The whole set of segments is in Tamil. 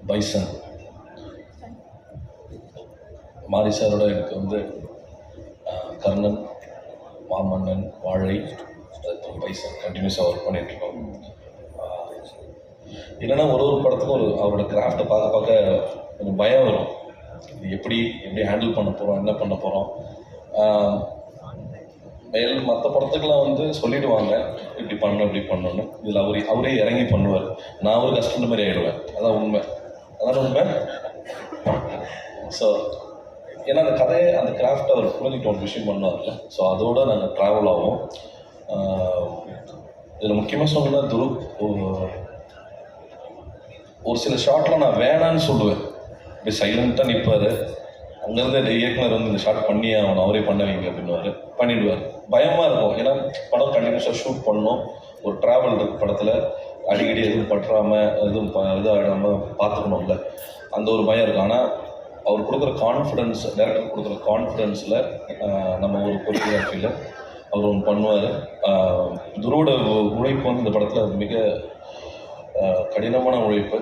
பைசன் மாரி சாரோட எனக்கு வந்து கர்ணன், மாமன்னன், வாழை, பைசன் கண்டினியூஸாக ஒர்க் பண்ணிகிட்ருக்கோம். என்னென்னா ஒரு படத்துக்கும் அவரோட கிராஃப்டை பார்க்க பார்க்க கொஞ்சம் பயம் வரும். இது எப்படி ஹேண்டில் பண்ண போகிறோம், என்ன பண்ண போகிறோம். மற்ற படத்துக்கெல்லாம் வந்து சொல்லிவிடுவாங்க இப்படி பண்ணணும்னு. இதில் அவரே இறங்கி பண்ணுவார். நான் ஒரு கஸ்டமர் மாதிரி ஆகிடுவேன். அதான் உண்மை. ஸோ ஏன்னா அந்த கதையை அந்த கிராஃப்டை அவர் புரிஞ்சுட்டு ஒரு விஷயம் பண்ணுவார்ல. ஸோ அதோடு நாங்கள் ட்ராவல் ஆகும். இதில் முக்கியமாக சொல்லணும்னா ஒரு சில ஷார்ட்டில் நான் வேணான்னு சொல்லுவேன். இப்படி சைலண்ட்டாக நிற்பார். அங்கேருந்து இயக்குனர் வந்து இந்த ஷார்ட் பண்ணி அவரே பண்ண வைங்க அப்படின்னுவார். பண்ணிவிடுவார். பயமாக இருக்கும். ஏன்னா படம் கண்டினியூஸாக ஷூட் பண்ணணும். ஒரு ட்ராவல் இருக்குது படத்தில். அடிக்கடி எதுவும் பற்றாமல் எதுவும் இதாகாமல் பார்த்துக்கணும்ல. அந்த ஒரு பயம் இருக்குது. ஆனால் அவர் கொடுக்குற கான்ஃபிடென்ஸ், டேரக்டர் கொடுக்குற கான்ஃபிடென்ஸில் நம்ம ஒரு கொரியோகிராஃபியில் அவர் ஒன்று பண்ணுவார். துருவோட உழைப்பு வந்து இந்த படத்தில் மிக கடினமான உழைப்பு.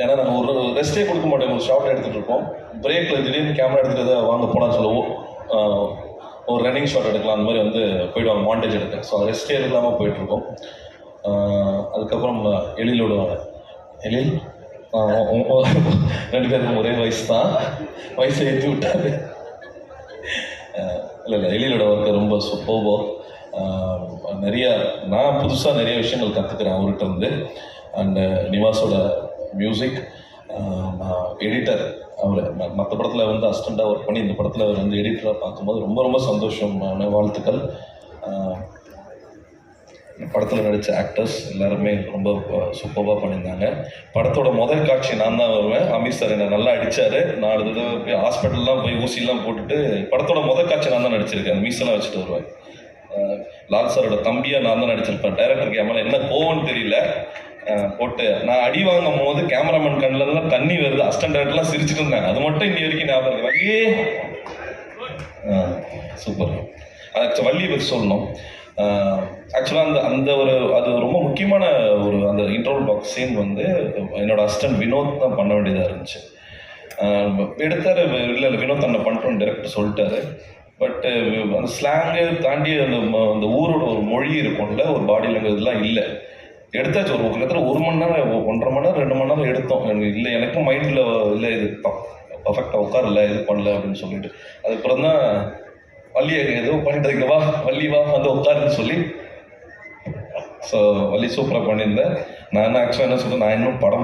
ஏன்னா நாங்கள் ஒரு ரெஸ்ட்டே கொடுக்க மாட்டோம். ஒரு ஷார்ட் எடுத்துகிட்டு இருப்போம். பிரேக்கில் திடீர்னு கேமரா எடுத்துகிட்டு வாங்க போகலான்னு சொல்லுவோம். ஒரு ரன்னிங் ஷாட் எடுக்கலாம். அந்த மாதிரி வந்து போய்டுவாங்க மாண்டேஜ் எடுக்க. ஸோ ரெஸ்ட்டே எடுக்கலாமல் போயிட்டுருக்கோம். அதுக்கப்புறம் எழிலோட எழில் 2 பேருக்கும் ஒரே வயசு தான். வயசை ஏற்றி விட்டாரு. இல்லை எழிலோட ஒர்க்கு ரொம்ப சூப்பர்போ. நான் புதுசாக நிறைய விஷயங்கள் கற்றுக்கிறேன் அவர்கிட்ட இருந்து. அண்டு நிவாஸோட மியூசிக், எடிட்டர் அவர் மற்ற படத்தில் வந்து அசிஸ்டண்ட்டாக ஒர்க் பண்ணி இந்த படத்தில் அவர் வந்து எடிட்டராக பார்க்கும்போது ரொம்ப ரொம்ப சந்தோஷமான வாழ்த்துக்கள். படத்தில் நடித்த ஆக்டர்ஸ் எல்லாருமே ரொம்ப சூப்பராக பண்ணியிருந்தாங்க. படத்தோட முதல் காட்சி நான் தான் வருவேன். அமீர் சார் என்னை நல்லா அடித்தார். 4 தடவை போய் ஹாஸ்பிட்டல்லாம் போய் ஊசிலாம் போட்டுட்டு படத்தோட முதல் காட்சி நான் தான் நடிச்சிருக்கேன். அந்த மீஸெல்லாம் வச்சுட்டு வருவேன். லால் சாரோட தம்பியாக நான் தான் நடிச்சிருப்பேன். டைரக்டருக்கு என் மேலே என்ன கோவம்னு தெரியல, போட்டு நான் அடி வாங்கும் போது கேமராமேன் கண்ணிலலாம் தண்ணி வருது. அசிஸ்டன்ட் டைரக்டர்லாம் சிரிச்சுட்டு இருந்தாங்க. அது மட்டும் இன்னி வரைக்கும் ஞாபகம் இருக்கு. சூப்பர். அது வள்ளி பற்றி சொல்லணும். ஆக்சுவலாக அந்த அது ரொம்ப முக்கியமான அந்த இன்டர்வல் பாக்ஸ் சீன் வந்து என்னோட அசிஸ்டன்ட் வினோத் தான் பண்ண வேண்டியதாக இருந்துச்சு. எடுத்தார். இல்லை வினோத் அண்ணன் பண்ணுறோன்னு டைரக்டர் சொல்லிட்டாரு. பட்டு அந்த ஸ்லாங்கு தாண்டி அந்த ஊரோட ஒரு மொழி இருக்கும்ல, ஒரு பாடி லாங்குவேஜ் இதெல்லாம் இல்லை. எடுத்தாச்சு. கிட்டத்தட்ட 1 மணி நேரம் 1.5 மணி நேரம் 2 மணி நேரம் எடுத்தோம். இல்லை எனக்கும் மைண்டில் இல்லை இது பர்ஃபெக்டாக உட்காரல, இது பண்ணல அப்படின்னு சொல்லிட்டு. அதுக்கப்புறம் தான் வள்ளியை ஏதோ பண்ணிட்டு வா வள்ளி வா வந்து உட்காருன்னு சொல்லி. ஸோ வள்ளி சூப்பராக பண்ணியிருந்தேன். நான் ஆக்சுவலாக என்ன சொல்கிறேன், நான் இன்னும் படம்